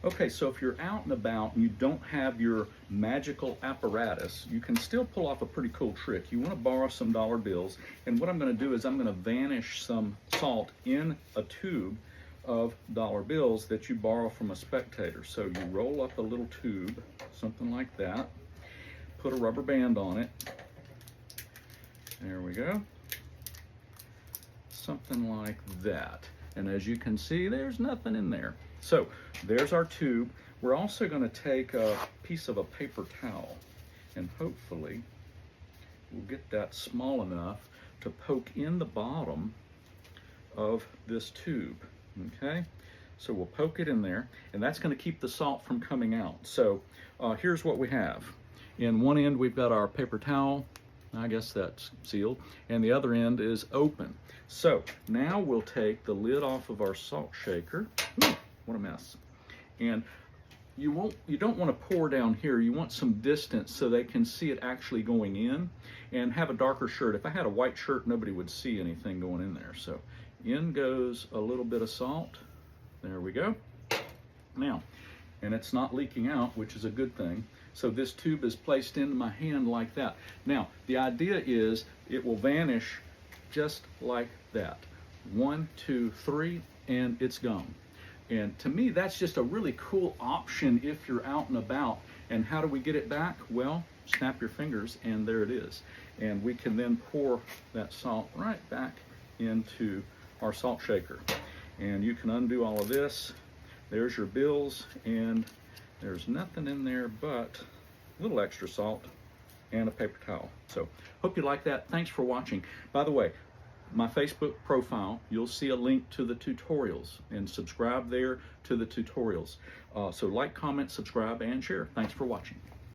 Okay, so if you're out and about and you don't have your magical apparatus, you can still pull off a pretty cool trick. You want to borrow some dollar bills, and what I'm going to do is I'm going to vanish some salt in a tube of dollar bills that you borrow from a spectator. So you roll up a little tube, something like that, put a rubber band on it. There we go. Something like that. And as you can see, there's nothing in there. So there's our tube. We're also going to take a piece of a paper towel, and hopefully we'll get that small enough to poke in the bottom of this tube. Okay, so we'll poke it in there, and that's going to keep the salt from coming out. So here's what we have. In one end we've got our paper towel, I guess that's sealed, and the other end is open. So now we'll take the lid off of our salt shaker. Ooh, what a mess. And you don't want to pour down here. You want some distance so they can see it actually going in, and have a darker shirt. If I had a white shirt, nobody would see anything going in there. So in goes a little bit of salt. There we go. Now, and it's not leaking out, which is a good thing. So this tube is placed into my hand like that. Now, the idea is it will vanish just like that. 1, 2, 3, and it's gone. And to me, that's just a really cool option if you're out and about. And how do we get it back? Well, snap your fingers and there it is. And we can then pour that salt right back into our salt shaker. And you can undo all of this. There's your bills, and there's nothing in there but a little extra salt and a paper towel. So hope you like that. Thanks for watching. By the way, my Facebook profile, you'll see a link to the tutorials, and subscribe there to the tutorials. So like, comment, subscribe, and share. Thanks for watching.